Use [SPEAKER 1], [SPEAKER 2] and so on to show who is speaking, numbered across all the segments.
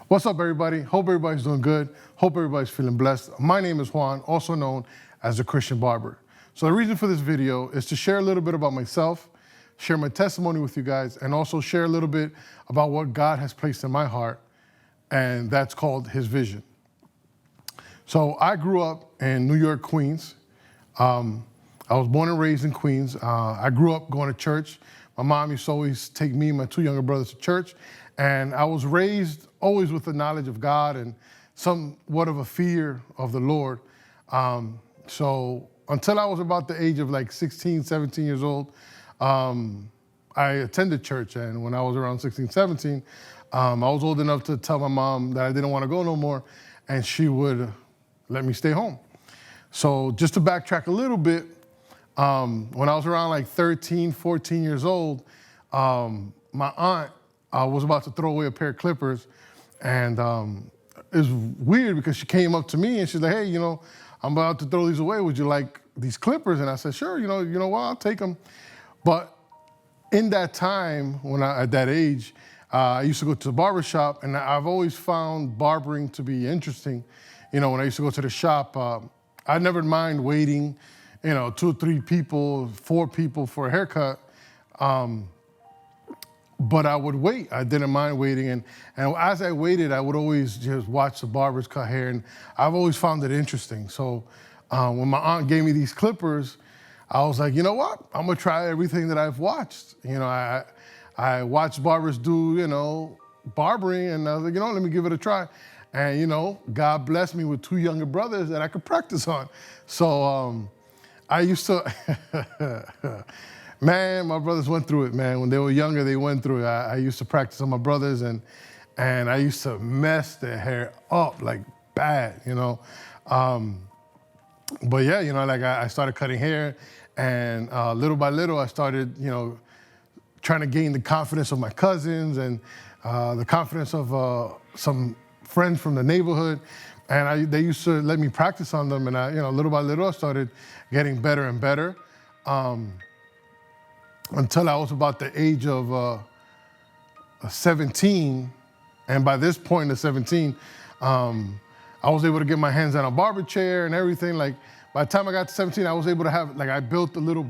[SPEAKER 1] What's up, everybody? Hope everybody's doing good. Hope everybody's feeling blessed. My name is Juan, also known as the Christian Barber. So the reason for this video is to share a little bit about myself, share my testimony with you guys, and also share a little bit about what God has placed in my heart, and that's called His vision. So I grew up in New York, Queens. I was born and raised in Queens. I grew up going to church. My mom used to always take me and my two younger brothers to church. And I was raised always with the knowledge of God and somewhat of a fear of the Lord. So until I was about the age of like 16, 17 years old, I attended church. And when I was around 16, 17, I was old enough to tell my mom that I didn't want to go no more, and she would let me stay home. So just to backtrack a little bit, when I was around like 13, 14 years old, my aunt was about to throw away a pair of clippers, and it was weird because she came up to me and she's like, "Hey, I'm about to throw these away. Would you like these clippers?" And I said, "Sure, you know what, I'll take them." But in that time, at that age, I used to go to the barber shop, and I've always found barbering to be interesting. When I used to go to the shop, I never mind waiting, 2 or 3 people, 4 people for a haircut. But I would wait. I didn't mind waiting. And as I waited, I would always just watch the barbers cut hair. And I've always found it interesting. So when my aunt gave me these clippers, I was like, you know what? I'm going to try everything that I've watched. I watched barbers do, barbering. And I was like, let me give it a try. And, God blessed me with 2 younger brothers that I could practice on. So I used to... Man, my brothers went through it, man. When they were younger, they went through it. I used to practice on my brothers, and I used to mess their hair up like bad, But yeah, I started cutting hair, and little by little, I started, trying to gain the confidence of my cousins and the confidence of some friends from the neighborhood. And they used to let me practice on them, and little by little, I started getting better and better. Until I was about the age of 17, and by this point at 17, I was able to get my hands on a barber chair and everything. Like, by the time I got to 17, I was able to have, I built a little,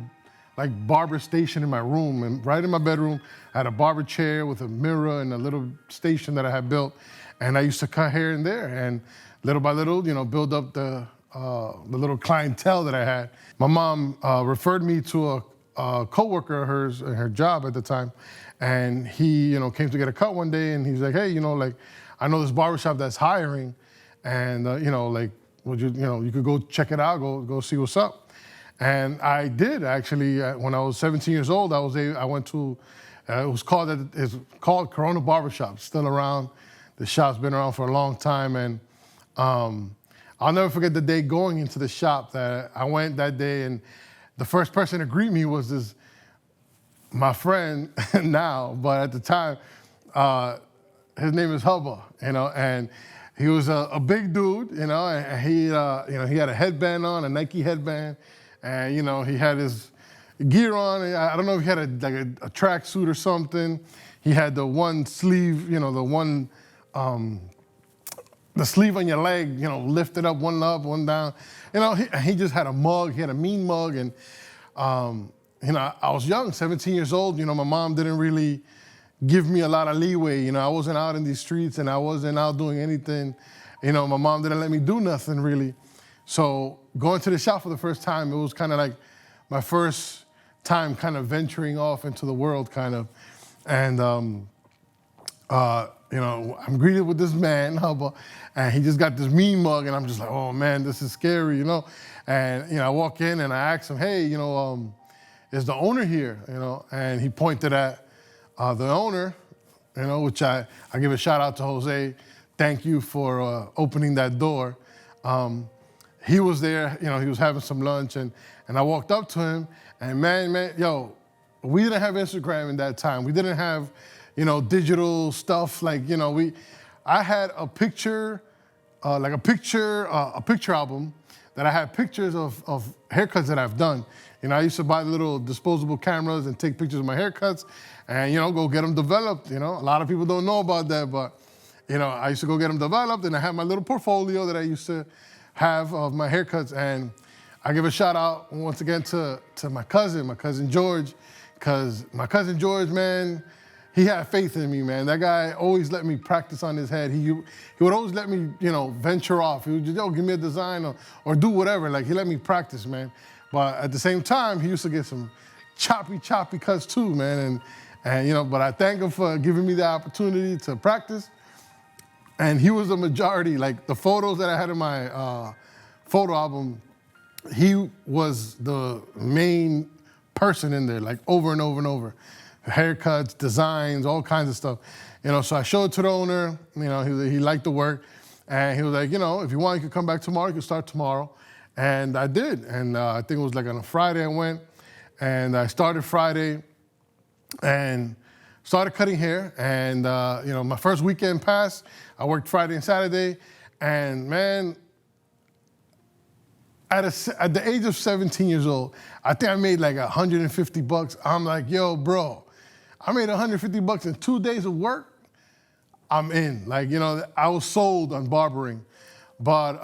[SPEAKER 1] barber station in my room, and right in my bedroom, I had a barber chair with a mirror and a little station that I had built, and I used to cut hair in there, and little by little, build up the little clientele that I had. My mom referred me to a coworker of hers in her job at the time, and he, came to get a cut one day, and he's like, "Hey, I know this barbershop that's hiring, and would you could go check it out, go see what's up." And I did actually. When I was 17 years old, I went to, it's called Corona Barbershop, still around. The shop's been around for a long time, and I'll never forget the day going into the shop that I went that day, and the first person to greet me was my friend now, but at the time, his name is Hubba, and he was a big dude, and he had a headband on, a Nike headband, and, he had his gear on. I don't know if he had a tracksuit or something. He had the one sleeve, the sleeve on your leg, lifted up, one up, one down. He just had a mug. He had a mean mug. And, I was young, 17 years old. My mom didn't really give me a lot of leeway. I wasn't out in these streets, and I wasn't out doing anything. My mom didn't let me do nothing, really. So going to the shop for the first time, it was kind of like my first time kind of venturing off into the world, kind of. And, I'm greeted with this man, Hubba, and he just got this mean mug, and I'm just like, oh man, this is scary, And, I walk in and I ask him, "Hey, is the owner here?" And he pointed at the owner, which I give a shout out to Jose. Thank you for opening that door. He was there, he was having some lunch, and I walked up to him, and man, we didn't have Instagram in that time. We didn't have, digital stuff. I had a picture, a picture album that I had pictures of haircuts that I've done. I used to buy little disposable cameras and take pictures of my haircuts and, go get them developed. A lot of people don't know about that, but I used to go get them developed, and I had my little portfolio that I used to have of my haircuts. And I give a shout out once again to my cousin George, because my cousin George, man, he had faith in me, man. That guy always let me practice on his head. He would always let me, venture off. He would just, give me a design or do whatever. Like, he let me practice, man. But at the same time, he used to get some choppy cuts too, man. And but I thank him for giving me the opportunity to practice. And he was the majority, like the photos that I had in my photo album, he was the main person in there, like over and over and over. Haircuts, designs, all kinds of stuff. So I showed it to the owner, he liked the work. And he was like, if you want, you can come back tomorrow, you can start tomorrow. And I did. And I think it was like on a Friday I went. And I started Friday and started cutting hair. And, my first weekend passed. I worked Friday and Saturday. And, man, at the age of 17 years old, I think I made like $150. I'm like, yo, bro, I made $150 in 2 days of work. I'm in. Like, I was sold on barbering. But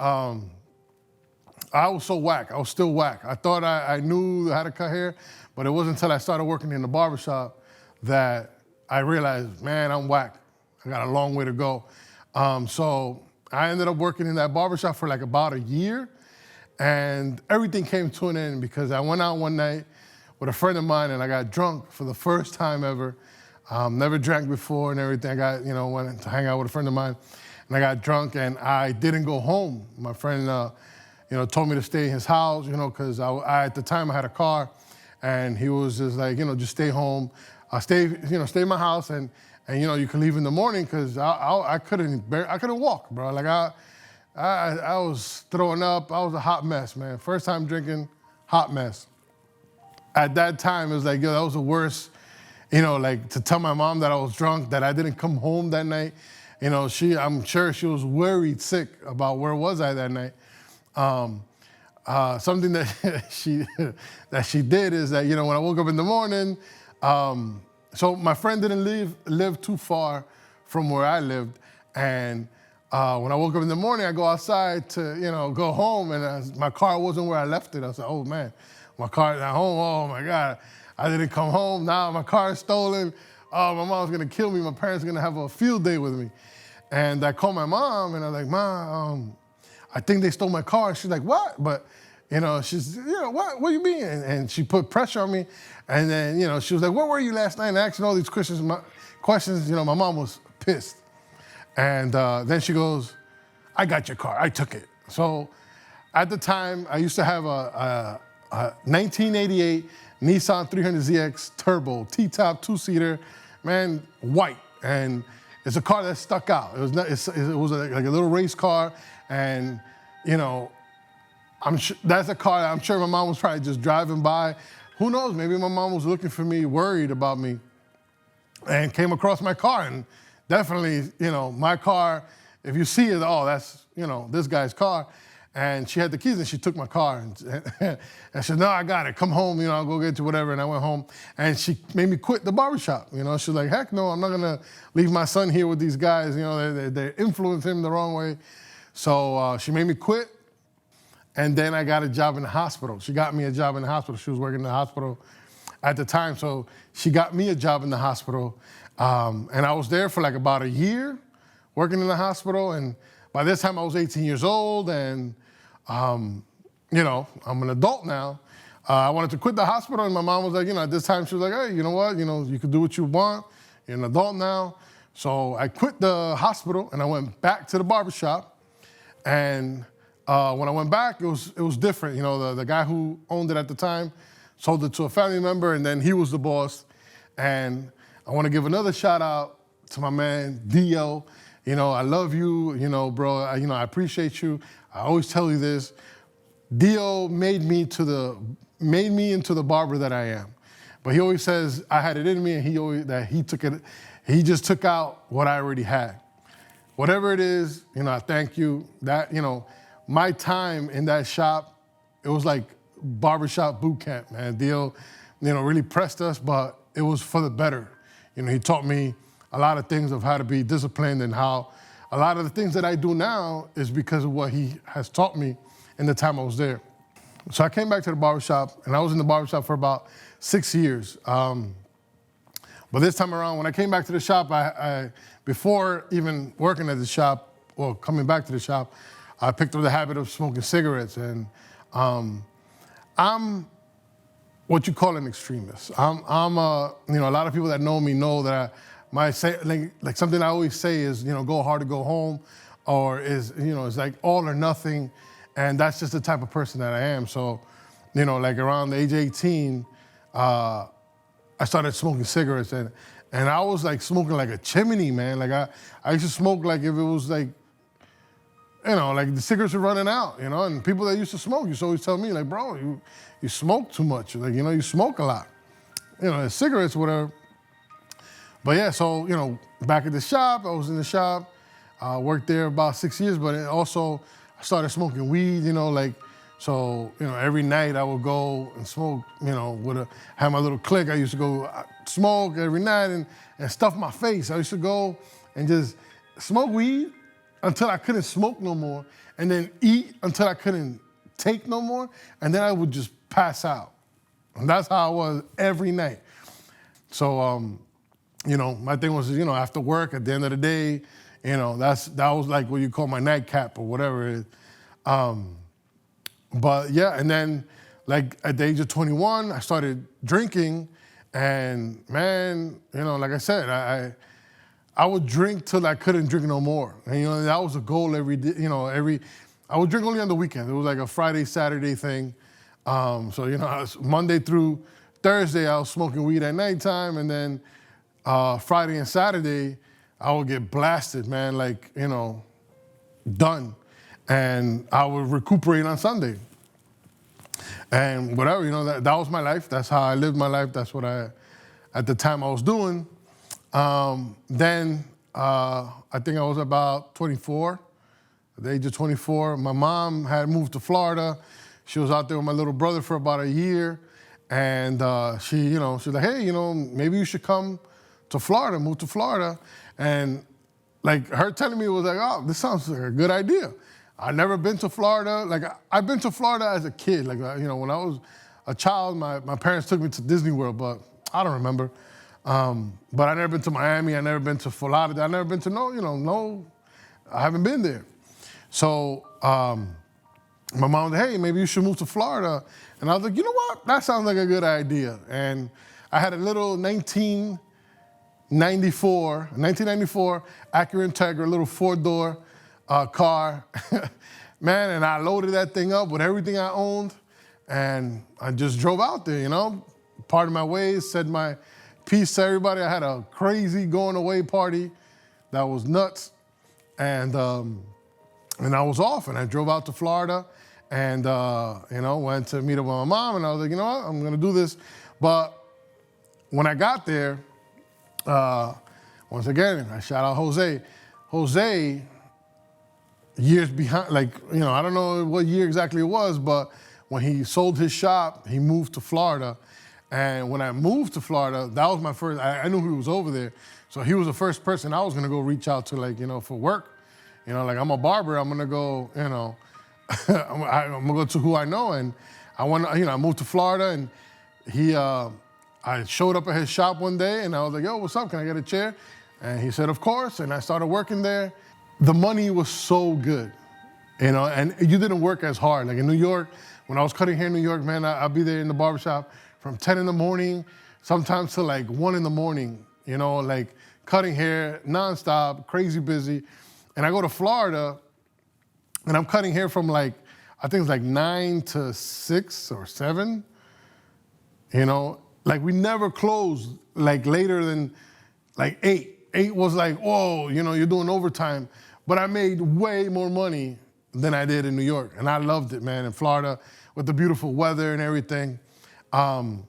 [SPEAKER 1] I was so whack. I was still whack. I thought I knew how to cut hair, but it wasn't until I started working in the barbershop that I realized, man, I'm whack. I got a long way to go. So I ended up working in that barbershop for like about a year, and everything came to an end because I went out one night with a friend of mine and I got drunk for the first time ever. Never drank before and everything. I got, went to hang out with a friend of mine and I got drunk and I didn't go home. My friend, told me to stay in his house, because I at the time I had a car, and he was just like, just stay home, stay in my house, and you can leave in the morning, because I couldn't walk, bro. Like I was throwing up. I was a hot mess, man. First time drinking, hot mess. At that time, it was like, that was the worst, like to tell my mom that I was drunk, that I didn't come home that night. I'm sure she was worried sick about where was I that night. Something that she did is that, when I woke up in the morning, so my friend didn't live too far from where I lived. And when I woke up in the morning, I go outside to, go home, and my car wasn't where I left it. I was like, oh man, my car is at home. Oh my God, I didn't come home. Now my car is stolen. Oh, my mom's gonna kill me. My parents are gonna have a field day with me. And I called my mom, and I'm like, Mom, I think they stole my car. She's like, what? But, she's, what do you mean? And she put pressure on me. And then, she was like, where were you last night? And asking all these questions. My mom was pissed. And then she goes, I got your car. I took it. So at the time, I used to have a 1988 Nissan 300ZX Turbo, T-top, two-seater, man, white. And it's a car that stuck out. It was like a little race car. And, that's a car that I'm sure my mom was probably just driving by. Who knows? Maybe my mom was looking for me, worried about me, and came across my car. And definitely, my car, if you see it, oh, that's, this guy's car. And she had the keys and she took my car. And she said, no, I got it. Come home, I'll go get you whatever. And I went home and she made me quit the barbershop. She was like, heck no, I'm not gonna leave my son here with these guys. They influence him the wrong way. So she made me quit. And then I got a job in the hospital. She got me a job in the hospital. She was working in the hospital at the time. So she got me a job in the hospital. And I was there for like about a year working in the hospital. And by this time I was 18 years old and, I'm an adult now. I wanted to quit the hospital and my mom was like, at this time she was like, hey, you know what? You can do what you want. You're an adult now. So I quit the hospital and I went back to the barbershop. And when I went back, it was different. The guy who owned it at the time sold it to a family member and then he was the boss. And I want to give another shout out to my man, Dio. I love you, bro. I appreciate you. I always tell you this. Dio made me into the barber that I am. But he always says I had it in me, and he just took out what I already had. Whatever it is, I thank you. That, my time in that shop, it was like barbershop boot camp, man. Dio, really pressed us, but it was for the better. He taught me a lot of things of how to be disciplined and how a lot of the things that I do now is because of what he has taught me in the time I was there. So I came back to the barbershop, and I was in the barbershop for about 6 years. But this time around, when I came back to the shop, before even working at the shop, or coming back to the shop, I picked up the habit of smoking cigarettes. And I'm what you call an extremist. I'm a lot of people that know me know that my say, like something I always say is, go hard or go home, or is, it's like all or nothing. And that's just the type of person that I am. So, like around the age of 18, I started smoking cigarettes, and I was like smoking like a chimney, man. Like I used to smoke like if it was like, like the cigarettes were running out, and people that used to smoke used to always tell me like, bro, you smoke too much. Like, you smoke a lot, cigarettes, whatever. But yeah, so, back at the shop, I was in the shop, worked there about 6 years, but also I started smoking weed, so, every night I would go and smoke, have my little clique. I used to go smoke every night and stuff my face. I used to go and just smoke weed until I couldn't smoke no more, and then eat until I couldn't take no more, and then I would just pass out. And that's how I was every night. So, my thing was, after work, at the end of the day, that was like what you call my nightcap or whatever it is. But yeah, and then like at the age of 21, I started drinking, and man, like I said, I would drink till I couldn't drink no more. And that was a goal every day, I would drink only on the weekend. It was like a Friday, Saturday thing. So, I was Monday through Thursday, I was smoking weed at nighttime, and then Friday and Saturday, I would get blasted, man, like, done. And I would recuperate on Sunday. And whatever, that was my life. That's how I lived my life. That's what at the time I was doing. Then I think I was about 24. At the age of 24, my mom had moved to Florida. She was out there with my little brother for about a year. And she was like, hey, maybe you should come to Florida, move to Florida. And like her telling me was like, oh, this sounds like a good idea. I've never been to Florida. Like I've been to Florida as a kid. Like, when I was a child, my parents took me to Disney World, but I don't remember. But I never been to Miami. I never been to Florida. I never been to I haven't been there. So my mom was like, hey, maybe you should move to Florida. And I was like, you know what? That sounds like a good idea. And I had a little 1994 Acura Integra, little 4-door car. Man, and I loaded that thing up with everything I owned, and I just drove out there, parted my ways, said my piece to everybody. I had a crazy going away party that was nuts, and I was off, and I drove out to Florida, and went to meet up with my mom, and I was like, you know what, I'm gonna do this. But when I got there, once again, I shout out Jose. Jose, years behind, I don't know what year exactly it was, but when he sold his shop, he moved to Florida. And when I moved to Florida, that was my first, I knew he was over there. So he was the first person I was gonna go reach out to, for work. I'm a barber, I'm gonna go, I'm gonna go to who I know. And I moved to Florida, and I showed up at his shop one day, and I was like, yo, what's up, can I get a chair? And he said, of course, and I started working there. The money was so good, and you didn't work as hard. Like in New York, when I was cutting hair in New York, man, I'd be there in the barbershop from 10 in the morning, sometimes to like 1 in the morning, cutting hair nonstop, crazy busy. And I go to Florida, and I'm cutting hair from I think it's 9 to 6 or 7, we never closed later than 8. 8 was whoa, you're doing overtime. But I made way more money than I did in New York. And I loved it, man, in Florida with the beautiful weather and everything. But,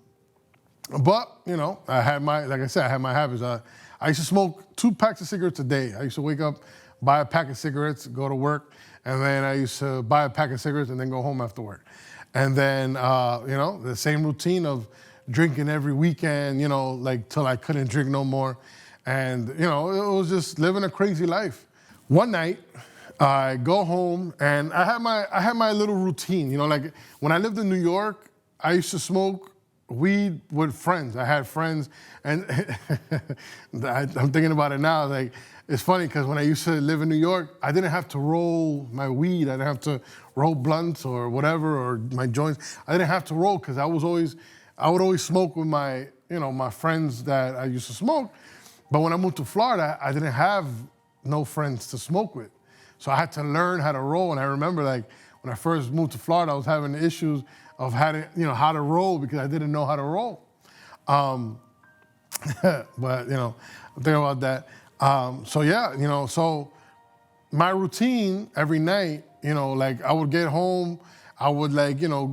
[SPEAKER 1] I had my habits. I used to smoke 2 packs of cigarettes a day. I used to wake up, buy a pack of cigarettes, go to work, and then I used to buy a pack of cigarettes and then go home after work. And then, the same routine of drinking every weekend, till I couldn't drink no more. And, it was just living a crazy life. One night, I go home and I had my little routine. You know, like when I lived in New York, I used to smoke weed with friends. I had friends, and I'm thinking about it now. Like it's funny because when I used to live in New York, I didn't have to roll my weed. I didn't have to roll blunts or whatever or my joints. I didn't have to roll because I would always smoke with my my friends that I used to smoke. But when I moved to Florida, I didn't have no friends to smoke with. So I had to learn how to roll. And I remember like when I first moved to Florida, I was having issues of how to roll because I didn't know how to roll. But I'm thinking about that. So my routine every night, like I would get home, I would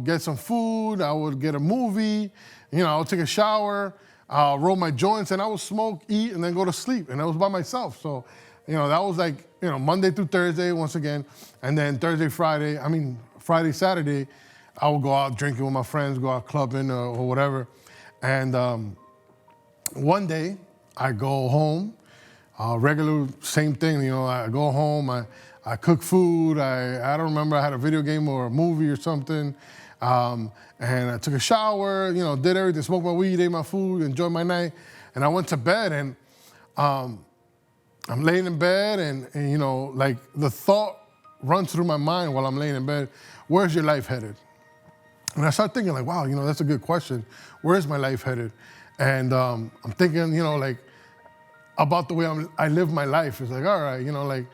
[SPEAKER 1] get some food, I would get a movie, I would take a shower, roll my joints, and I would smoke, eat, and then go to sleep. And I was by myself. So, that was like, Monday through Thursday once again. And then Friday, Saturday, I would go out drinking with my friends, go out clubbing or whatever. And one day I go home, regular, same thing, I go home, I cook food, I don't remember, I had a video game or a movie or something. And I took a shower, did everything, smoked my weed, ate my food, enjoyed my night. And I went to bed and I'm laying in bed and like the thought runs through my mind while I'm laying in bed, where's your life headed? And I start thinking like, wow, that's a good question. Where is my life headed? And I'm thinking, like about the way I live my life. It's like, all right,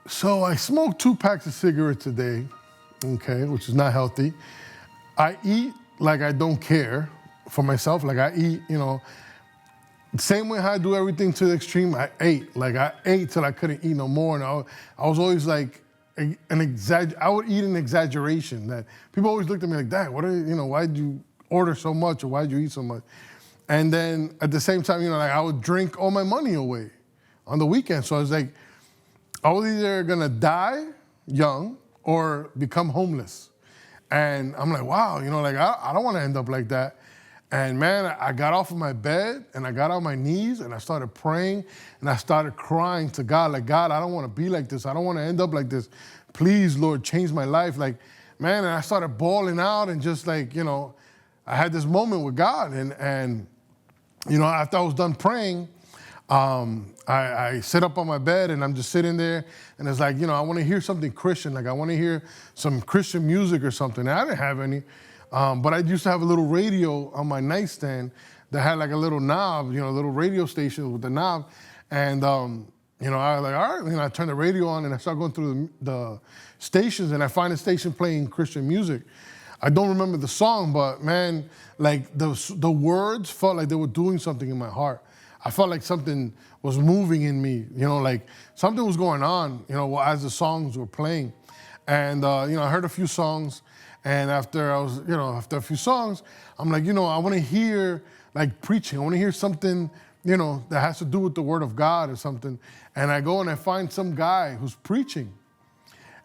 [SPEAKER 1] so I smoke 2 packs of cigarettes a day, okay, which is not healthy. I eat like I don't care for myself. Like I eat, same way how I do everything to the extreme, I ate. Like I ate till I couldn't eat no more. And I was always like, I would eat an exaggeration that people always looked at me like, Dad, why'd you order so much or why'd you eat so much? And then at the same time, like I would drink all my money away on the weekend. So I was like, I was either gonna die young or become homeless. And I'm like, wow, like I don't wanna end up like that. And man, I got off of my bed and I got on my knees and I started praying and I started crying to God, like, God, I don't want to be like this. I don't want to end up like this. Please, Lord, change my life. Like, man, and I started bawling out and just like, I had this moment with God. And after I was done praying, I sit up on my bed and I'm just sitting there and it's like, I want to hear something Christian. Like I want to hear some Christian music or something. And I didn't have any. But I used to have a little radio on my nightstand that had like a little knob, a little radio station with the knob. And, I was like, all right. I turned the radio on and I started going through the stations and I find a station playing Christian music. I don't remember the song, but man, like the words felt like they were doing something in my heart. I felt like something was moving in me, like something was going on, as the songs were playing. And, I heard a few songs. And after a few songs, I'm like, I want to hear like preaching. I want to hear something, that has to do with the word of God or something. And I go and I find some guy who's preaching.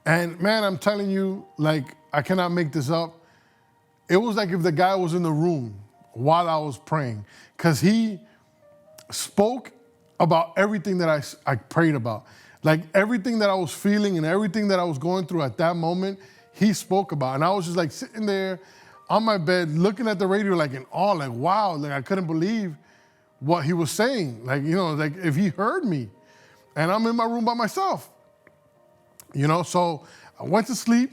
[SPEAKER 1] And man, I'm telling you, like, I cannot make this up. It was like if the guy was in the room while I was praying, because he spoke about everything that I prayed about. Like everything that I was feeling and everything that I was going through at that moment, he spoke about. And I was just like sitting there on my bed, looking at the radio like in awe, like, wow, like I couldn't believe what he was saying. Like, like if he heard me and I'm in my room by myself, so I went to sleep.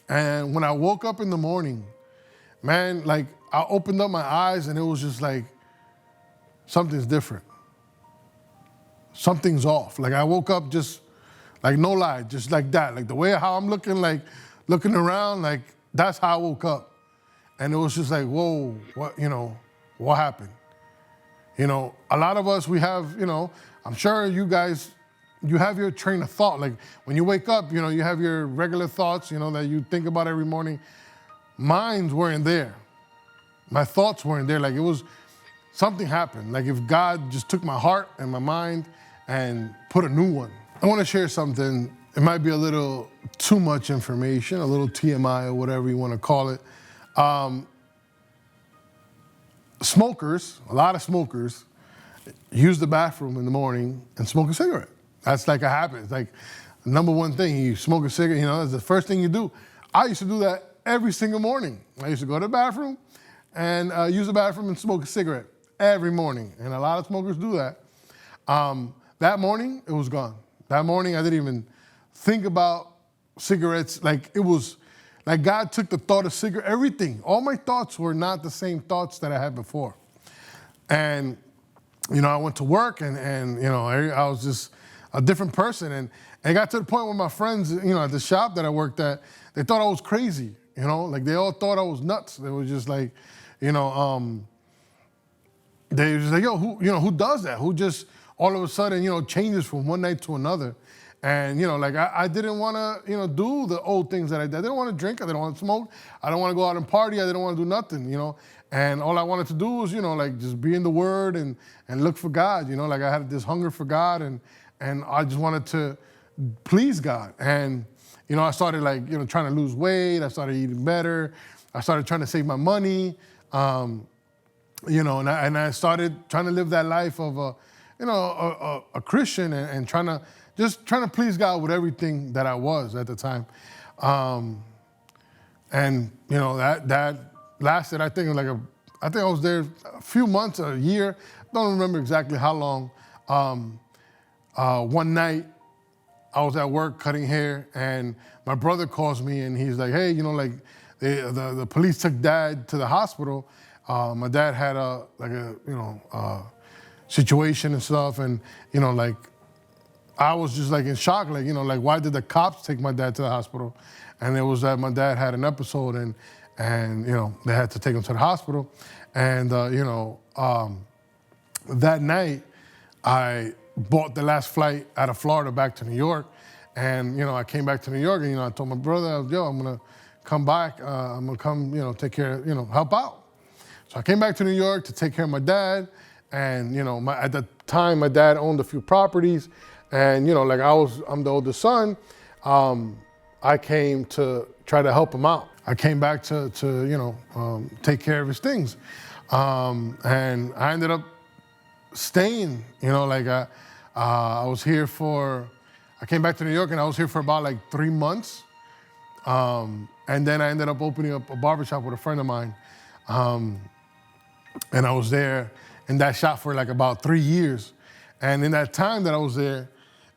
[SPEAKER 1] And when I woke up in the morning, man, like I opened up my eyes and it was just like, something's different. Something's off. Like I woke up just like, no lie, just like that. Like the way how I'm looking, like, looking around, like, that's how I woke up. And it was just like, whoa, what happened? A lot of us, we have, I'm sure you guys, you have your train of thought. Like when you wake up, you have your regular thoughts, that you think about every morning. Mine weren't there. My thoughts weren't there. Like it was, something happened. Like if God just took my heart and my mind and put a new one. I want to share something. It might be a little too much information, a little TMI or whatever you want to call it. Smokers, a lot of smokers, use the bathroom in the morning and smoke a cigarette. That's like a habit. It's like number one thing. You smoke a cigarette, that's the first thing you do. I used to do that every single morning. I used to go to the bathroom and use the bathroom and smoke a cigarette every morning. And a lot of smokers do that. That morning, it was gone. That morning, I didn't even think about cigarettes. Like it was, like God took the thought of cigarette, everything. All my thoughts were not the same thoughts that I had before. And, I went to work and I was just a different person. And it got to the point where my friends, at the shop that I worked at, they thought I was crazy, like they all thought I was nuts. They were just like, they were just like, yo, who does that? Who just all of a sudden, changes from one night to another? And, like I didn't want to, do the old things that I did. I didn't want to drink. I didn't want to smoke. I didn't want to go out and party. I didn't want to do nothing, And all I wanted to do was, like just be in the Word and look for God, Like I had this hunger for God and I just wanted to please God. And, I started trying to lose weight. I started eating better. I started trying to save my money, and I started trying to live that life of a Christian and trying to please God with everything that I was at the time. That lasted, I think I was there a few months, a year. Don't remember exactly how long. One night, I was at work cutting hair, and my brother calls me, and he's like, "Hey, the police took Dad to the hospital. My dad had a situation and stuff, and I was just in shock, why did the cops take my dad to the hospital?" And it was that my dad had an episode, and they had to take him to the hospital, and that night I bought the last flight out of Florida back to New York. And, I came back to New York and, I told my brother, I'm going to come back. I'm going to come, take care, help out. So I came back to New York to take care of my dad. And, at the time, my dad owned a few properties. And, I'm the oldest son. I came to try to help him out. I came back to take care of his things. And I ended up staying, I was here I came back to New York and I was here for about 3 months. And then I ended up opening up a barbershop with a friend of mine. And I was there in that shop for about 3 years. And in that time that I was there,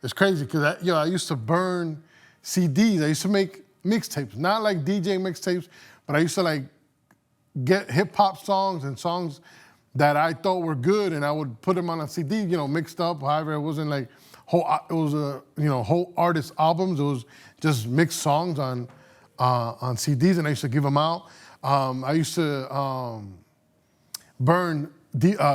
[SPEAKER 1] it's crazy because I used to burn CDs. I used to make mixtapes, not like DJ mixtapes, but I used to get hip hop songs and songs that I thought were good, and I would put them on a CD, mixed up. However, it wasn't whole artist albums. It was just mixed songs on CDs, and I used to give them out. I used to burn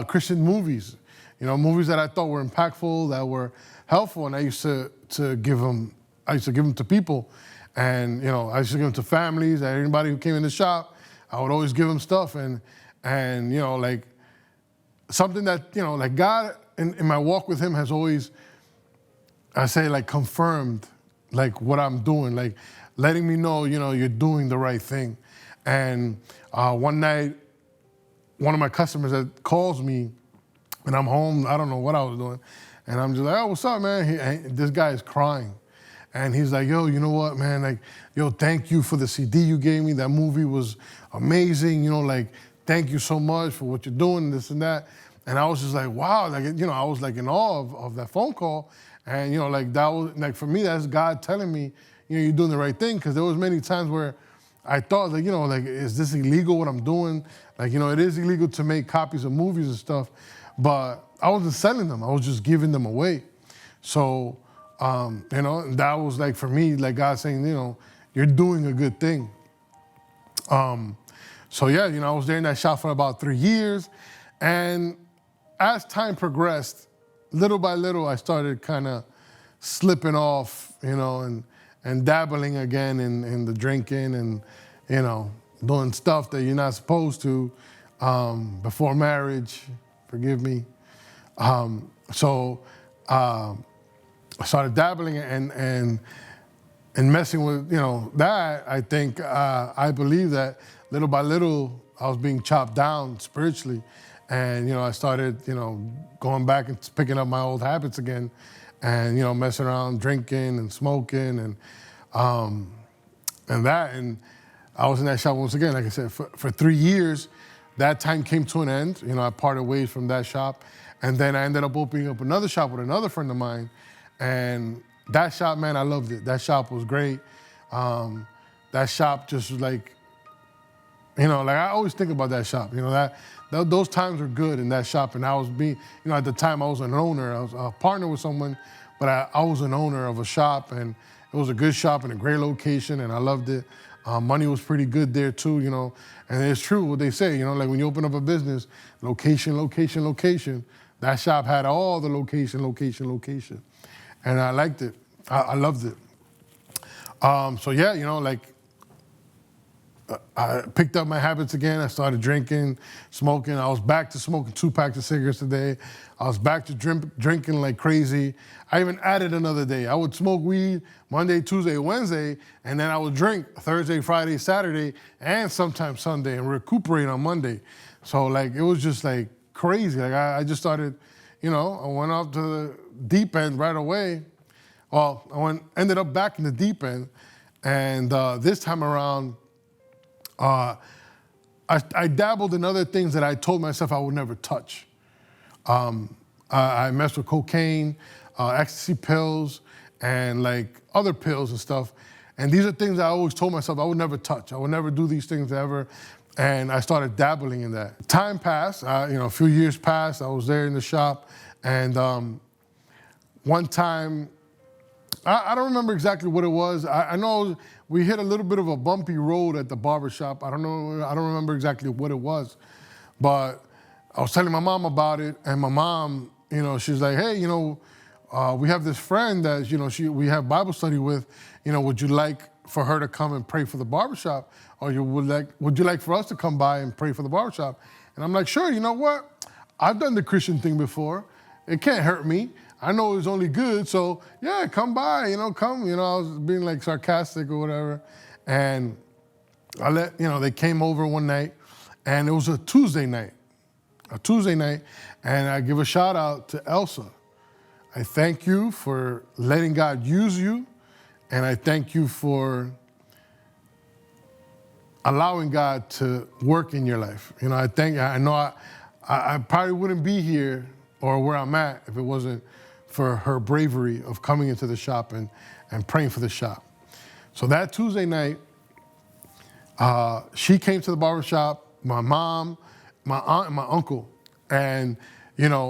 [SPEAKER 1] Christian movies, movies that I thought were impactful, that were helpful, and I used to give them. I used to give them to people, and I used to give them to families. And anybody who came in the shop, I would always give them stuff, and something that, God in my walk with him has always, I say, confirmed, what I'm doing, letting me know, you're doing the right thing. And one night, one of my customers that calls me, and I'm home, I don't know what I was doing, and I'm just like, "Oh, what's up, man?" This guy is crying. And he's like, "Yo, you know what, man? Thank you for the CD you gave me. That movie was amazing. Thank you so much for what you're doing, this and that." And I was just like, wow, I was in awe of that phone call. And, that was, for me, that's God telling me, you're doing the right thing. Because there was many times where I thought, is this illegal what I'm doing? It is illegal to make copies of movies and stuff. But I wasn't selling them. I was just giving them away. So, that was for me, God saying, you're doing a good thing. So yeah, I was there in that shop for about 3 years. And as time progressed, little by little, I started kind of slipping off, and dabbling again in the drinking and, doing stuff that you're not supposed to before marriage, forgive me. So I started dabbling and messing with, that. I think, I believe that little by little, I was being chopped down spiritually. And, I started, going back and picking up my old habits again. and, messing around, drinking and smoking and that. And I was in that shop once again, like I said, for 3 years. That time came to an end. I parted ways from that shop. And then I ended up opening up another shop with another friend of mine. And that shop, man, I loved it. That shop was great. That shop just was like, I always think about that shop. Those times were good in that shop. And I was at the time I was an owner. I was a partner with someone, but I was an owner of a shop, and it was a good shop in a great location, and I loved it. Money was pretty good there too, and it's true what they say, like when you open up a business, location, location, location. That shop had all the location, location, location. And I liked it. I loved it. So yeah, I picked up my habits again. I started drinking, smoking. I was back to smoking 2 packs of cigarettes a day. I was back to drinking like crazy. I even added another day. I would smoke weed Monday, Tuesday, Wednesday, and then I would drink Thursday, Friday, Saturday, and sometimes Sunday, and recuperate on Monday. So it was just crazy. I just started, I went off to the deep end right away. Well, ended up back in the deep end, and this time around, I dabbled in other things that I told myself I would never touch. I messed with cocaine, ecstasy pills, and other pills and stuff. And these are things I always told myself I would never touch. I would never do these things ever. And I started dabbling in that. Time passed, a few years passed. I was there in the shop, and one time, I don't remember exactly what it was. I know we hit a little bit of a bumpy road at the barber shop. I don't remember exactly what it was, but I was telling my mom about it, and my mom, she's like, hey, we have this friend that, we have Bible study with, would you like for her to come and pray for the barbershop? Or would you like for us to come by and pray for the barbershop? And I'm like, sure, you know what? I've done the Christian thing before. It can't hurt me. I know it's only good, so yeah, come by, come. I was being sarcastic or whatever. And they came over one night, and it was a Tuesday night, and I give a shout out to Elsa. I thank you for letting God use you, and I thank you for allowing God to work in your life. I know I probably wouldn't be here or where I'm at if it wasn't for her bravery of coming into the shop and praying for the shop. So that Tuesday night, she came to the barbershop, my mom, my aunt, and my uncle. And,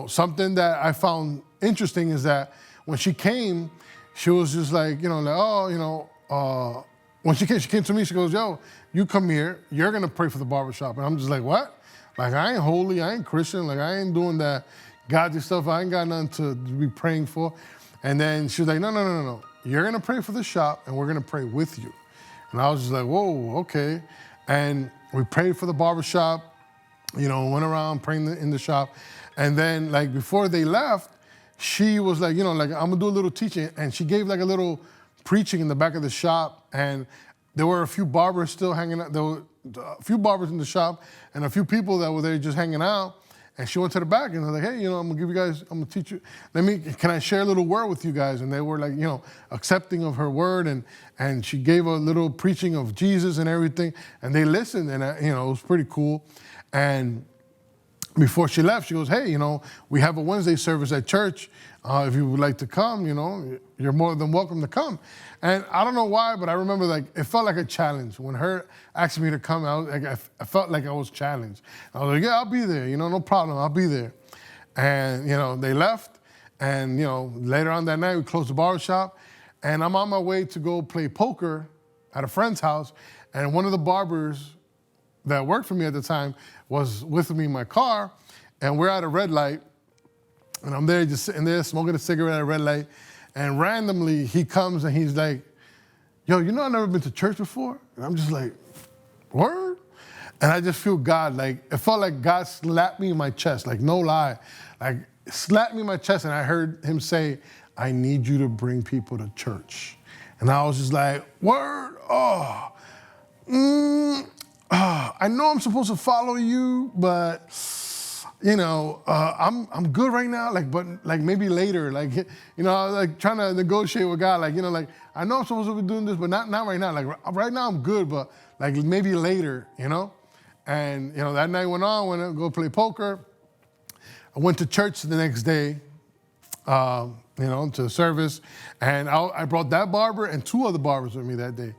[SPEAKER 1] something that I found interesting is that when she came, she was just when she came to me, she goes, yo, you come here, you're gonna pray for the barbershop. And I'm just like, what? I ain't holy, I ain't Christian, I ain't doing that godly stuff. I ain't got nothing to be praying for. And then she was like, no. You're gonna pray for the shop, and we're gonna pray with you. And I was just like, whoa, okay. And we prayed for the barbershop, went around praying in the shop. And then before they left, she was I'm gonna do a little teaching. And she gave a little preaching in the back of the shop. And there were a few barbers still hanging out. There were a few barbers in the shop and a few people that were there just hanging out. And she went to the back and I was like, hey, I'm gonna teach you. Can I share a little word with you guys? And they were accepting of her word. And she gave a little preaching of Jesus and everything. And they listened, and it was pretty cool. And before she left, she goes, hey, we have a Wednesday service at church. If you would like to come, you're more than welcome to come. And I don't know why, but I remember it felt like a challenge. When her asked me to come, I felt like I was challenged. I was like, yeah, I'll be there, no problem, I'll be there. And, they left. And, later on that night, we closed the barbershop. And I'm on my way to go play poker at a friend's house. And one of the barbers that worked for me at the time was with me in my car. And we're at a red light. And I'm there just sitting there smoking a cigarette at a red light. And randomly he comes and he's like, yo, I've never been to church before? And I'm just like, word? And I just feel God, it felt like God slapped me in my chest, no lie. Slapped me in my chest, and I heard him say, I need you to bring people to church. And I was just like, word? I know I'm supposed to follow you, but I'm good right now, like, but like maybe later, like, I was like trying to negotiate with God, like, like, I know I'm supposed to be doing this, but not right now. Like right now I'm good, but like maybe later, And, that night went on, went to go play poker. I went to church the next day, to the service, and I brought that barber and 2 other barbers with me that day.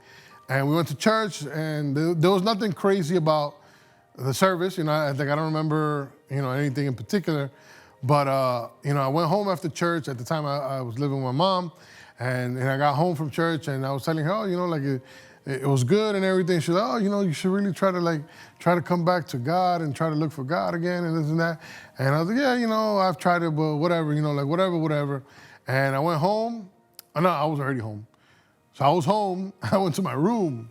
[SPEAKER 1] And we went to church, and there was nothing crazy about the service. I don't remember, anything in particular. But, I went home after church. At the time, I was living with my mom, and I got home from church, and I was telling her, like it was good and everything. She was like, you should really try to come back to God and try to look for God again and this and that. And I was like, yeah, I've tried it, but whatever, whatever. And I went home. Oh, no, I was already home. So I was home. I went to my room.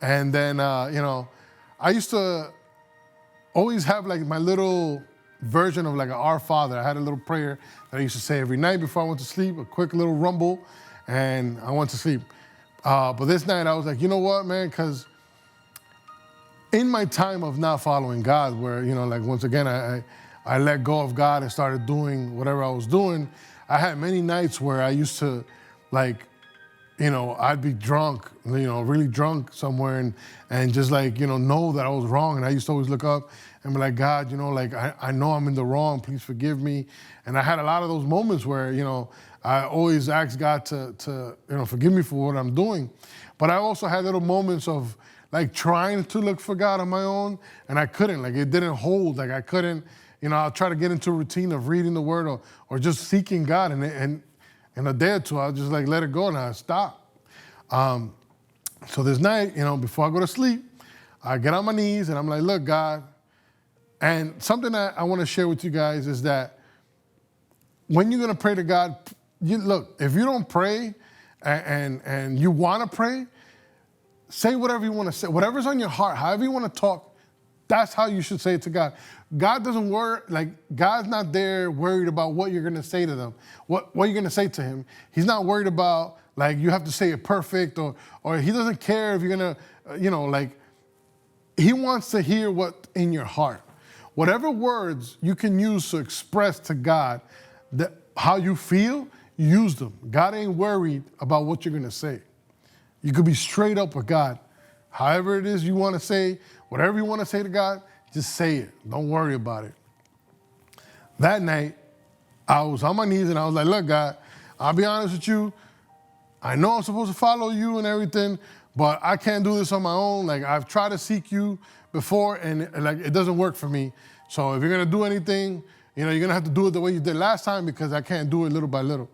[SPEAKER 1] And then, I used to always have like my little version of like an Our Father. I had a little prayer that I used to say every night before I went to sleep, a quick little rumble, and I went to sleep. But this night I was like, you know what, man, because in my time of not following God, where, like once again, I let go of God and started doing whatever I was doing, I had many nights where I used to like, I'd be drunk, really drunk somewhere and just like, know that I was wrong. And I used to always look up and be like, God, like I know I'm in the wrong, please forgive me. And I had a lot of those moments where, I always asked God to forgive me for what I'm doing. But I also had little moments of like trying to look for God on my own, and I couldn't, like it didn't hold, like I couldn't, I'll try to get into a routine of reading the word or just seeking God, and in a day or two, I'll just like let it go and I'll stop. So this night, before I go to sleep, I get on my knees and I'm like, look, God, and something that I want to share with you guys is that when you're going to pray to God, look, if you don't pray and you want to pray, say whatever you want to say, whatever's on your heart, however you want to talk, that's how you should say it to God. God doesn't worry, like God's not there worried about what you're going to say to them, what you're going to say to him. He's not worried about like you have to say it perfect or he doesn't care if you're going to, like he wants to hear what's in your heart. Whatever words you can use to express to God how you feel, use them. God ain't worried about what you're going to say. You could be straight up with God. However it is you want to say, whatever you want to say to God, just say it. Don't worry about it. That night, I was on my knees and I was like, look, God, I'll be honest with you. I know I'm supposed to follow you and everything, but I can't do this on my own. Like I've tried to seek you before and like it doesn't work for me. So if you're going to do anything, you're going to have to do it the way you did last time because I can't do it little by little.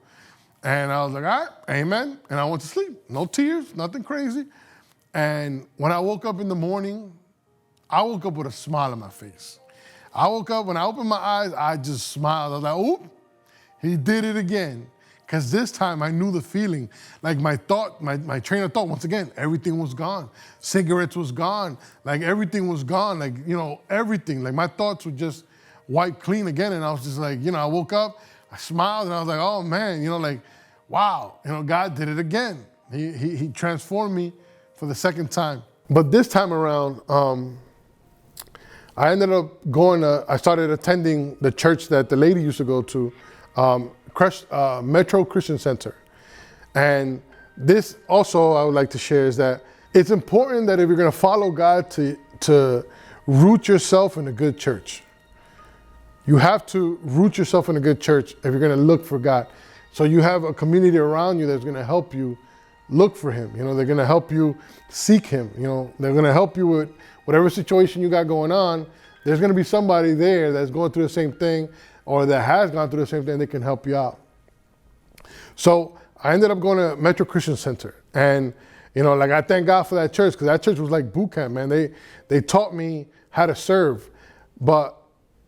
[SPEAKER 1] And I was like, all right, amen. And I went to sleep. No tears, nothing crazy. And when I woke up in the morning, I woke up with a smile on my face. I woke up, when I opened my eyes, I just smiled. I was like, oop, he did it again. Because this time I knew the feeling. Like my train of thought, once again, everything was gone. Cigarettes was gone. Like everything was gone. Like, everything. Like my thoughts were just wiped clean again. And I was just like, I woke up, I smiled, and I was like, oh man, like, wow, God did it again. He transformed me for the second time. But this time around, I ended up I started attending the church that the lady used to go to, Metro Christian Center. And this also I would like to share is that it's important that if you're going to follow God to root yourself in a good church. You have to root yourself in a good church if you're going to look for God. So you have a community around you that's going to help you look for him. They're going to help you seek him. They're going to help you with whatever situation you got going on. There's going to be somebody there that's going through the same thing or that has gone through the same thing that can help you out. So I ended up going to Metro Christian Center. And, like I thank God for that church because that church was like boot camp, man. They taught me how to serve. But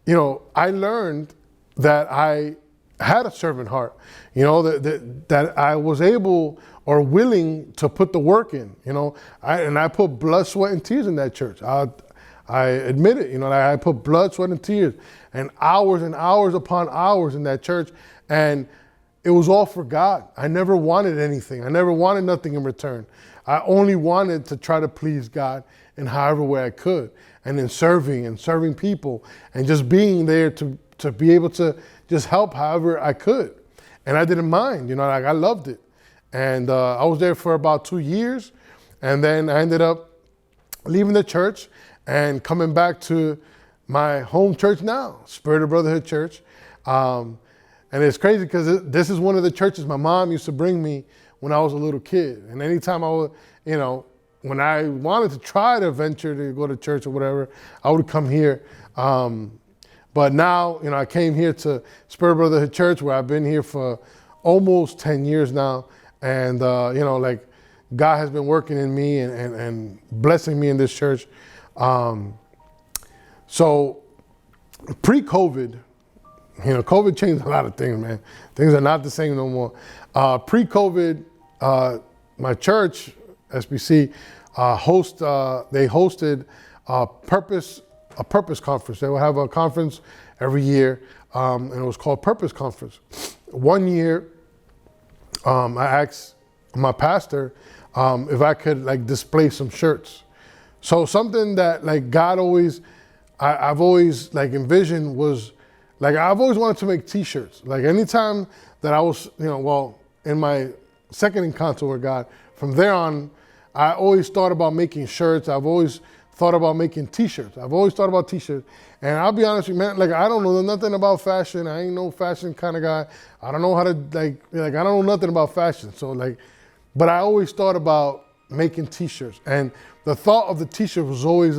[SPEAKER 1] I learned that I had a servant heart, that I was able or willing to put the work in, I put blood, sweat, and tears in that church. I admit it, I put blood, sweat, and tears and hours upon hours in that church. And it was all for God. I never wanted anything. I never wanted nothing in return. I only wanted to try to please God in however way I could. And in serving people and just being there to be able to just help however I could. And I didn't mind, like I loved it. And I was there for about 2 years. And then I ended up leaving the church and coming back to my home church now, Spirit of Brotherhood Church. And it's crazy because this is one of the churches my mom used to bring me when I was a little kid. And anytime I would, when I wanted to try to venture to go to church or whatever, I would come here. But now, I came here to Spirit of Brotherhood Church, where I've been here for almost 10 years now. And, like God has been working in me and blessing me in this church. So pre-COVID, COVID changed a lot of things, man. Things are not the same no more. Pre-COVID, my church, SBC, they hosted a purpose conference. They will have a conference every year, and it was called Purpose Conference. One year, I asked my pastor if I could display some shirts. So something that God always, I've always envisioned was I've always wanted to make T-shirts. Anytime that I was, in my second encounter with God, from there on, I always thought about making shirts. I've always thought about making T-shirts. I've always thought about T-shirts. And I'll be honest with you, man, I don't know nothing about fashion. I ain't no fashion kind of guy. I don't know how to, I don't know nothing about fashion. So but I always thought about making T-shirts. And the thought of the T-shirt was always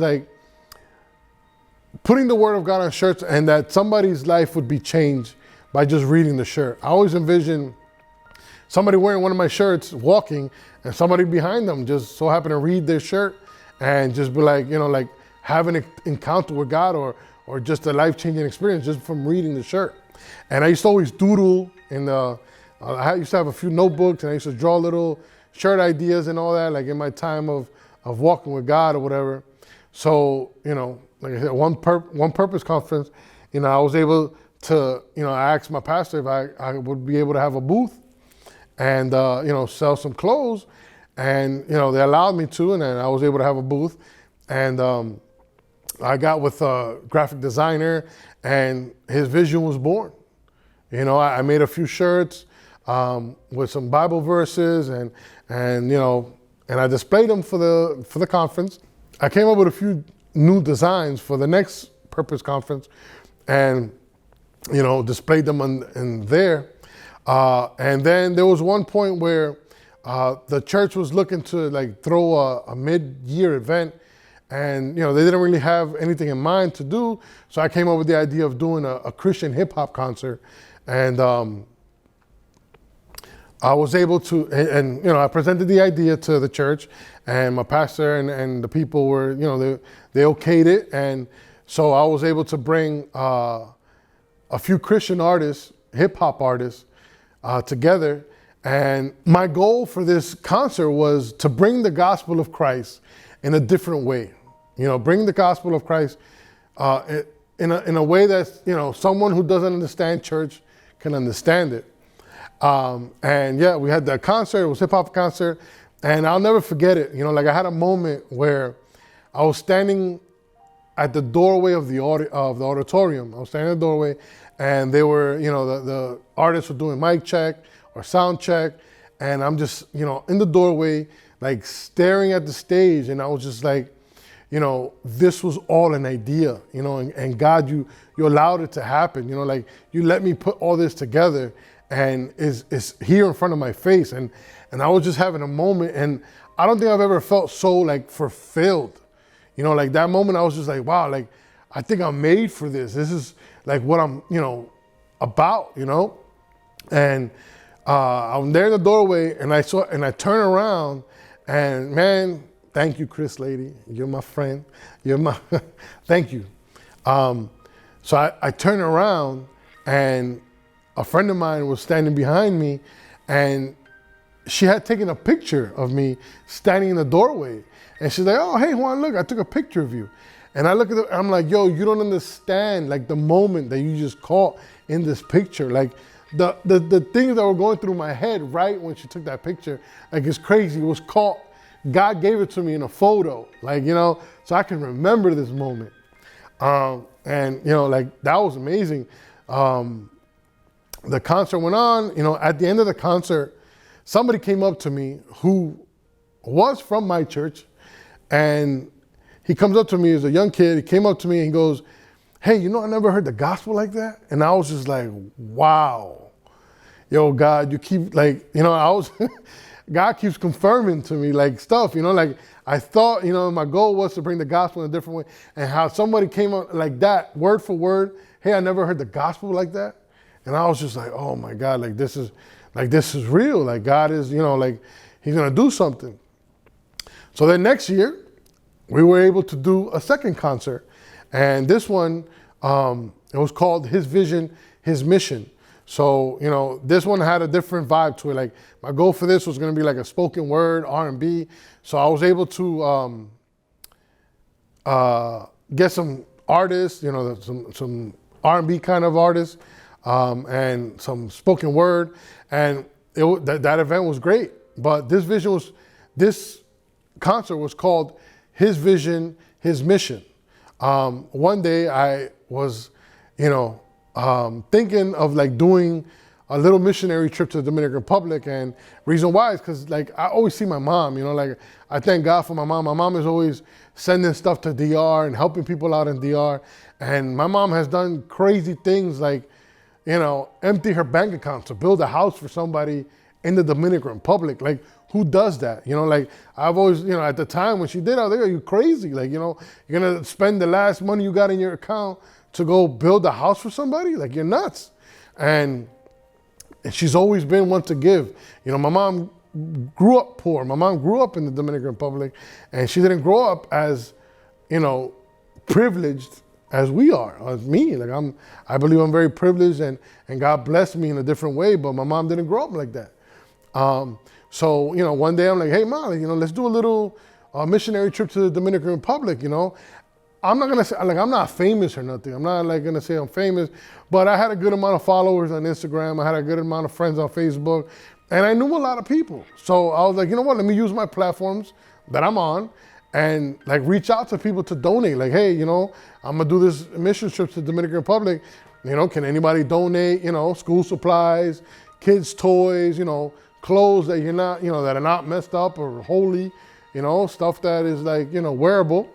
[SPEAKER 1] putting the word of God on shirts and that somebody's life would be changed by just reading the shirt. I always envisioned somebody wearing one of my shirts walking and somebody behind them just so happened to read their shirt and just be having an encounter with God or just a life-changing experience just from reading the shirt. And I used to always doodle I used to have a few notebooks and I used to draw little shirt ideas and all that, in my time of walking with God or whatever. So, like I said, one purpose conference, I was able to, I asked my pastor if I would be able to have a booth and, sell some clothes. And, they allowed me to, and then I was able to have a booth. And I got with a graphic designer and his vision was born. I made a few shirts with some Bible verses and I displayed them for the conference. I came up with a few new designs for the next purpose conference and, displayed them in there. And then there was one point where the church was looking to throw a mid-year event and, they didn't really have anything in mind to do. So I came up with the idea of doing a Christian hip hop concert. And I was able to, and I presented the idea to the church and my pastor and the people were, they okayed it. And so I was able to bring a few Christian artists, hip hop artists together. And my goal for this concert was to bring the gospel of Christ in a different way. Bring the gospel of Christ in a way that, someone who doesn't understand church can understand it. And yeah, we had that concert, it was a hip hop concert, and I'll never forget it. I had a moment where I was standing at the doorway of the auditorium. I was standing at the doorway and they were, the artists were doing mic check or sound check. And I'm just, in the doorway, staring at the stage. And I was just this was all an idea, and God, you allowed it to happen. You let me put all this together and it's here in front of my face. And I was just having a moment, and I don't think I've ever felt so fulfilled. That moment I was just wow, I think I'm made for this. This is what I'm, about, And I'm there in the doorway and I turn around and man, thank you, Chris lady. You're my friend. Thank you. So I turn around and a friend of mine was standing behind me and she had taken a picture of me standing in the doorway. And she's like, oh, hey, Juan, look, I took a picture of you. And I look at it, I'm like, yo, you don't understand the moment that you just caught in this picture. the things that were going through my head right when she took that picture, like it's crazy. It was caught. God gave it to me in a photo, like, you know, so I can remember this moment. And, you know, like that was amazing. The concert went on, you know, at the end of the concert, somebody came up to me who was from my church, and he comes up to me as a young kid. He came up to me and he goes, "Hey, you know, I never heard the gospel like that." And I was just like, wow, yo, God, you keep like, you know, God keeps confirming to me like stuff, you know, like I thought, you know, my goal was to bring the gospel in a different way, and how somebody came up like that, word for word. Hey, I never heard the gospel like that. And I was just like, oh my God, like this is real. Like God is, you know, like he's going to do something. So then next year we were able to do a second concert, and this one, it was called His Vision, His Mission. So, you know, this one had a different vibe to it. Like my goal for this was going to be like a spoken word, R&B. So I was able to get some artists, you know, some R&B kind of artists, and some spoken word. And that event was great. But this concert was called His Vision, His Mission. One day I was, you know, thinking of like doing a little missionary trip to the Dominican Republic, and reason why is because like I always see my mom, you know, like I thank God for my mom. My mom is always sending stuff to DR and helping people out in DR. And my mom has done crazy things like, you know, empty her bank account to build a house for somebody in the Dominican Republic. Like, who does that? You know, like I've always, you know, at the time when she did, I was like, are you crazy? Like, you know, you're gonna spend the last money you got in your account to go build a house for somebody? Like, you're nuts. And she's always been one to give. You know, my mom grew up poor. My mom grew up in the Dominican Republic, and she didn't grow up as, you know, privileged as we are, as me. Like I believe I'm very privileged, and God blessed me in a different way, but my mom didn't grow up like that. So, you know, one day I'm like, hey, Mom, you know, let's do a little missionary trip to the Dominican Republic, you know. I'm not gonna say, like, I'm not famous or nothing. I'm not like gonna say I'm famous, but I had a good amount of followers on Instagram. I had a good amount of friends on Facebook, and I knew a lot of people. So I was like, you know what, let me use my platforms that I'm on and like reach out to people to donate. Like, hey, you know, I'm gonna do this mission trip to the Dominican Republic. You know, can anybody donate, you know, school supplies, kids' toys, you know, clothes that you're not, you know, that are not messed up or holy, you know, stuff that is like, you know, wearable.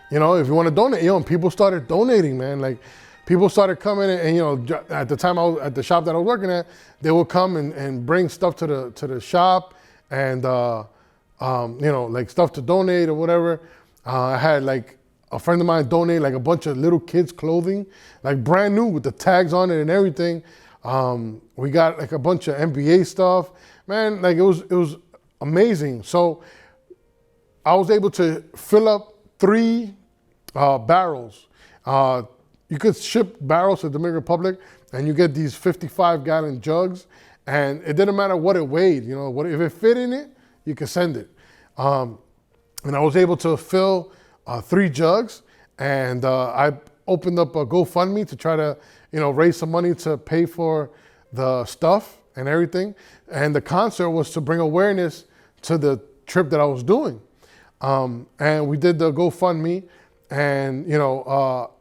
[SPEAKER 1] You know, if you want to donate, you know, and people started donating, man. Like, people started coming and, you know, at the time I was at the shop that I was working at, they would come and bring stuff to the shop, and, you know, like stuff to donate or whatever. I had like a friend of mine donate like a bunch of little kids' clothing, like brand new with the tags on it and everything. We got like a bunch of NBA stuff, man. Like it was amazing. So I was able to fill up 3 barrels. You could ship barrels to the Dominican Republic, and you get these 55-gallon jugs, and it didn't matter what it weighed. You know, if it fit in it, you could send it. And I was able to fill 3 jugs, and I opened up a GoFundMe to try to, you know, raise some money to pay for the stuff and everything. And the concert was to bring awareness to the trip that I was doing. And we did the GoFundMe, and, you know,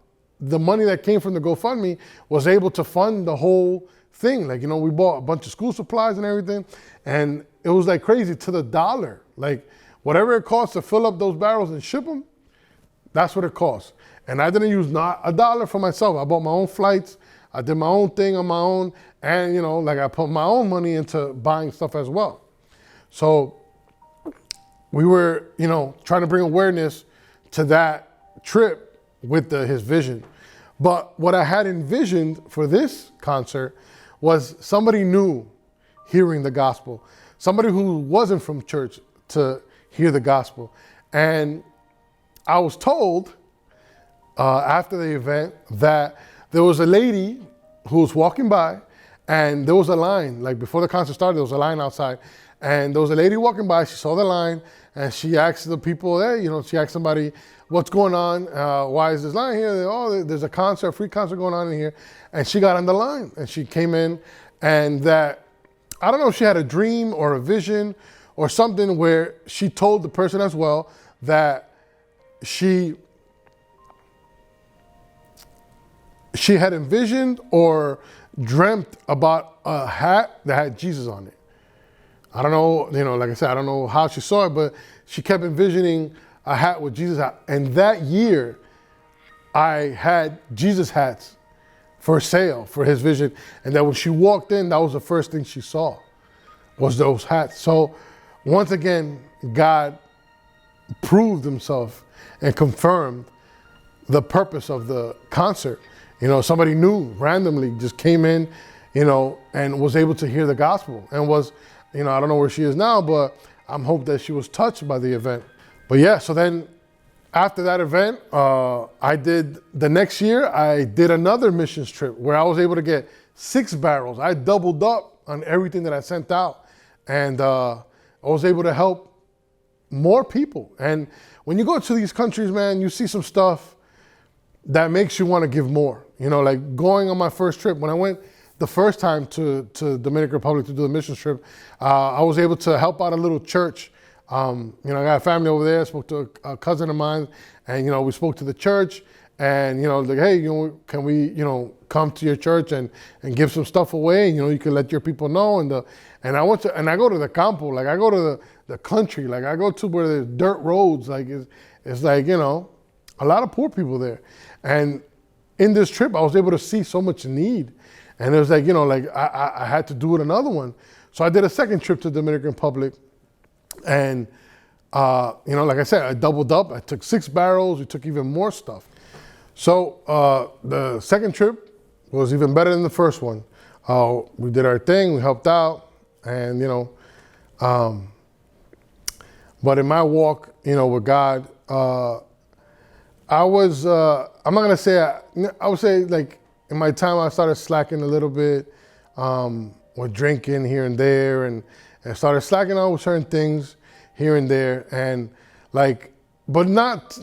[SPEAKER 1] the money that came from the GoFundMe was able to fund the whole thing. Like, you know, we bought a bunch of school supplies and everything, and it was like crazy to the dollar. Like, whatever it costs to fill up those barrels and ship them, that's what it costs. And I didn't use not a dollar for myself. I bought my own flights. I did my own thing on my own. And, you know, like I put my own money into buying stuff as well. So we were, you know, trying to bring awareness to that trip with His Vision. But what I had envisioned for this concert was somebody new hearing the gospel, somebody who wasn't from church to hear the gospel. And I was told after the event that there was a lady who was walking by, and there was a line, like before the concert started, there was a line outside, And there was a lady walking by, she saw the line, and she asked the people, hey, she asked somebody, what's going on? Why is this line here? Oh, there's a concert, a free concert going on in here. And she got on the line, and she came in, and that, I don't know if she had a dream or a vision or something where she told the person as well that she had envisioned or dreamt about a hat that had Jesus on it. I don't know, like I said, I don't know how she saw it, but she kept envisioning a hat with Jesus hat. And that year, I had Jesus hats for sale for his vision. And that when she walked in, that was the first thing she saw, was those hats. So once again, God proved himself and confirmed the purpose of the concert. Somebody new randomly just came in, and was able to hear the gospel and was, I don't know where she is now, but I'm hope that she was touched by the event. But yeah, so then after that event, the next year, I did another missions trip where I was able to get 6 barrels. I doubled up on everything that I sent out. And I was able to help more people. And when you go to these countries, man, you see some stuff that makes you want to give more. Like going on my first trip, when I went the first time to Dominican Republic to do the mission trip, I was able to help out a little church. I got a family over there. I spoke to a cousin of mine, and we spoke to the church, and like, hey, can we come to your church and give some stuff away? You can let your people know. And I go to the campo, like I go to the country, like I go to where there's dirt roads, like it's like a lot of poor people there. And in this trip, I was able to see so much need, and it was like I had to do it another one. So I did a second trip to Dominican Republic. And, like I said, I doubled up. I took 6 barrels. We took even more stuff. So the second trip was even better than the first one. We did our thing. We helped out. And, but in my walk, with God, I was, I'm not going to say, I would say like in my time, I started slacking a little bit with drinking here and there, and started slacking out with certain things here and there, and but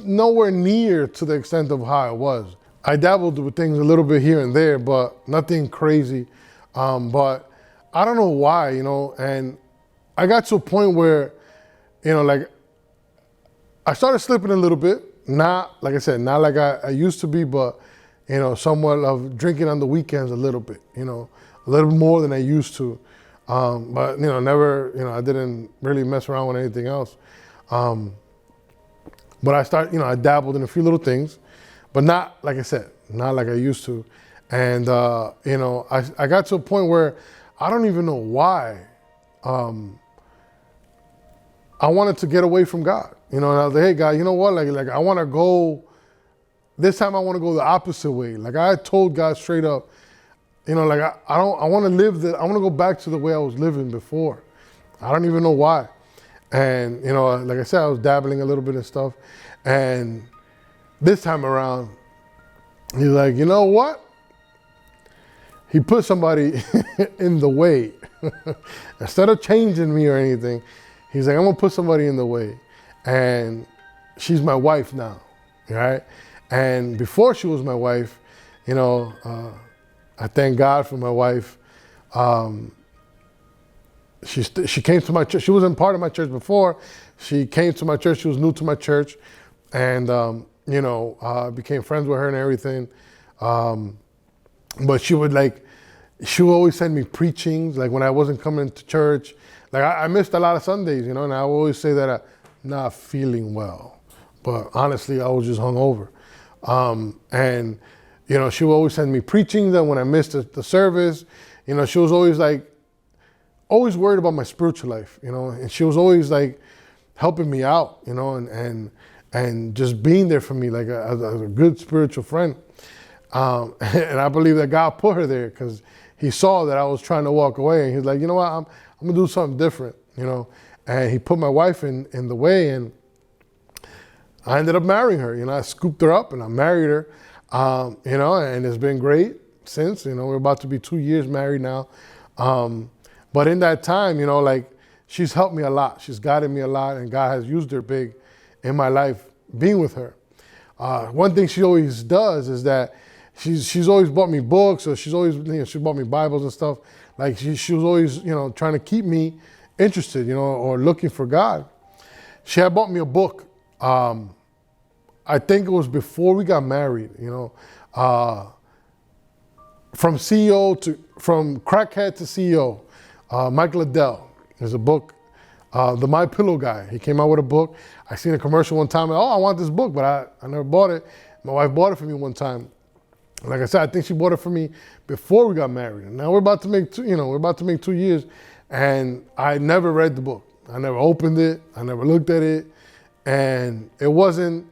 [SPEAKER 1] nowhere near to the extent of how I was. I dabbled with things a little bit here and there, but nothing crazy. But I don't know why, and I got to a point where, I started slipping a little bit. Not, like I said, not like I used to be, but, somewhat of drinking on the weekends a little bit, a little more than I used to. But, never, I didn't really mess around with anything else. But I dabbled in a few little things, but not, like I said, not like I used to. And, I got to a point where I don't even know why I wanted to get away from God. And I was like, hey, God, you know what? Like I want to go, this time I want to go the opposite way. Like I told God straight up, I want to live I want to go back to the way I was living before. I don't even know why. And, like I said, I was dabbling a little bit in stuff. And this time around, he's like, you know what? He put somebody in the way. Instead of changing me or anything, he's like, I'm going to put somebody in the way. And she's my wife now, right? And before she was my wife, I thank God for my wife. She came to my church. She wasn't part of my church before. She came to my church. She was new to my church. And, became friends with her and everything. But she would always send me preachings, like when I wasn't coming to church. Like I missed a lot of Sundays, and I always say that I'm not feeling well. But honestly, I was just hungover. And she would always send me preachings, and when I missed the service, she was always worried about my spiritual life, and she was always helping me out, and just being there for me, as a good spiritual friend. And I believe that God put her there because he saw that I was trying to walk away, and he's like, you know what, I'm gonna do something different, and he put my wife in the way, and I ended up marrying her. I scooped her up and I married her, and it's been great since. We're about to be 2 years married now. But in that time, she's helped me a lot. She's guided me a lot, and God has used her big in my life being with her. One thing she always does is that she's always bought me books, or she's always, she bought me Bibles and stuff. Like she was always, trying to keep me interested, or looking for God. She had bought me a book. I think it was before we got married, from crackhead to CEO, Michael Liddell. There's a book, the My Pillow guy. He came out with a book. I seen a commercial one time. I want this book, but I never bought it. My wife bought it for me one time. Like I said, I think she bought it for me before we got married. And now we're about to make 2 years, and I never read the book. I never opened it. I never looked at it. And it wasn't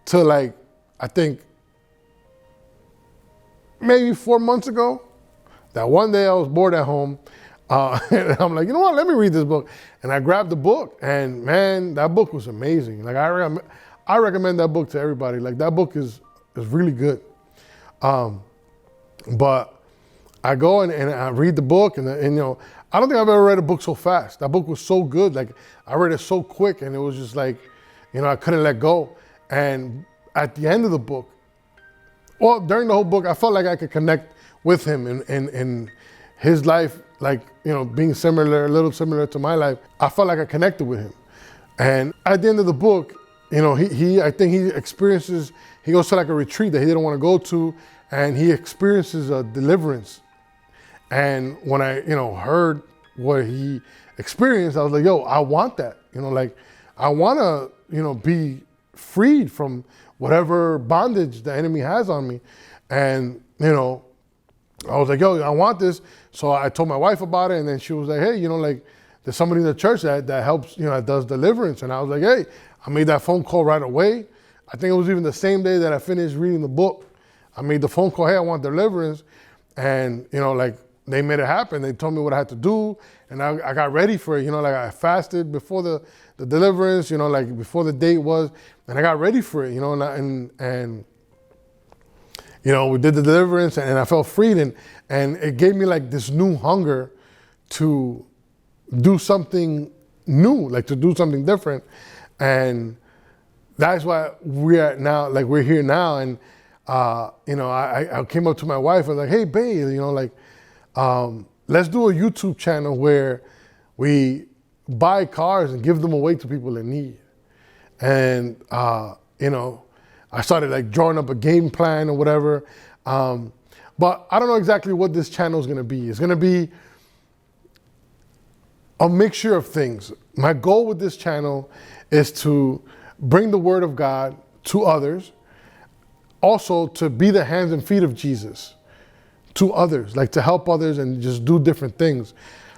[SPEAKER 1] till I think maybe 4 months ago, that one day I was bored at home. And I'm like, you know what, let me read this book. And I grabbed the book, and man, that book was amazing. Like I recommend that book to everybody. Like that book is really good. But I go and I read the book, and I don't think I've ever read a book so fast. That book was so good. Like I read it so quick, and it was just like, I couldn't let go. And at the end of the book, well, during the whole book, I felt like I could connect with him in his life, like, being a little similar to my life. I felt like I connected with him. And at the end of the book, I think he goes to like a retreat that he didn't want to go to, and he experiences a deliverance. And when I, heard what he experienced, I was like, yo, I want that. I want to, be freed from whatever bondage the enemy has on me. And, I was like, yo, I want this. So I told my wife about it, and then she was like, hey, there's somebody in the church that helps, that does deliverance. And I was like, hey, I made that phone call right away. I think it was even the same day that I finished reading the book. I made the phone call, hey, I want deliverance. And, they made it happen. They told me what I had to do, and I got ready for it. I fasted before the deliverance, before the date was, and I got ready for it, and we did the deliverance, and I felt freed, and it gave me like this new hunger to do something new, like to do something different. And that's why we're here now. And, I came up to my wife and was like, hey, babe, let's do a YouTube channel where we buy cars and give them away to people in need. And, I started like drawing up a game plan or whatever. But I don't know exactly what this channel is going to be. It's going to be a mixture of things. My goal with this channel is to bring the word of God to others. Also to be the hands and feet of Jesus to others, like to help others and just do different things.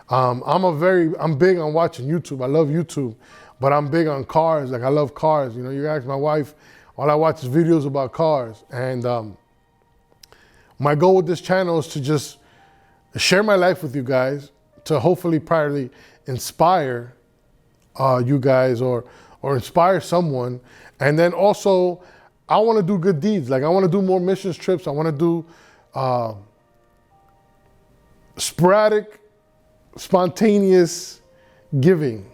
[SPEAKER 1] I'm big on watching YouTube. I love YouTube, but I'm big on cars. Like I love cars. You ask my wife, all I watch is videos about cars. And my goal with this channel is to just share my life with you guys, to hopefully probably inspire you guys or inspire someone. And then also, I want to do good deeds. Like I want to do more missions trips. I want to do sporadic, spontaneous giving.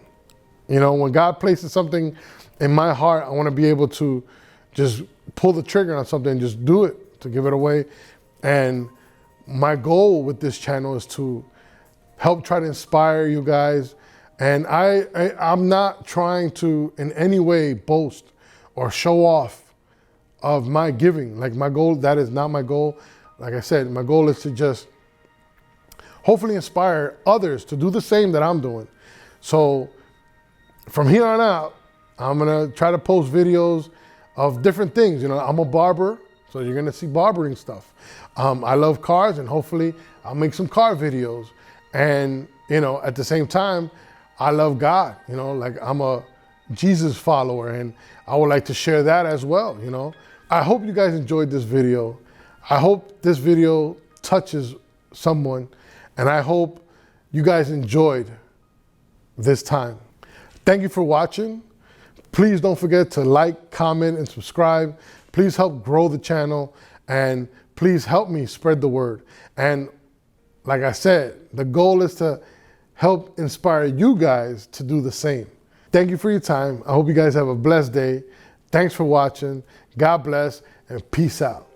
[SPEAKER 1] When God places something in my heart, I want to be able to just pull the trigger on something and just do it, to give it away. And my goal with this channel is to help try to inspire you guys. And I'm not trying to in any way boast or show off of my giving. Like my goal, that is not my goal. Like I said, my goal is to just hopefully inspire others to do the same that I'm doing. So from here on out, I'm gonna try to post videos of different things. I'm a barber, so you're gonna see barbering stuff. I love cars, and hopefully I'll make some car videos. And at the same time, I love God. Like I'm a Jesus follower, and I would like to share that as well. I hope you guys enjoyed this video. I hope this video touches someone, and I hope you guys enjoyed this time. Thank you for watching. Please don't forget to like, comment, and subscribe. Please help grow the channel, and please help me spread the word. And like I said, the goal is to help inspire you guys to do the same. Thank you for your time. I hope you guys have a blessed day. Thanks for watching. God bless and peace out.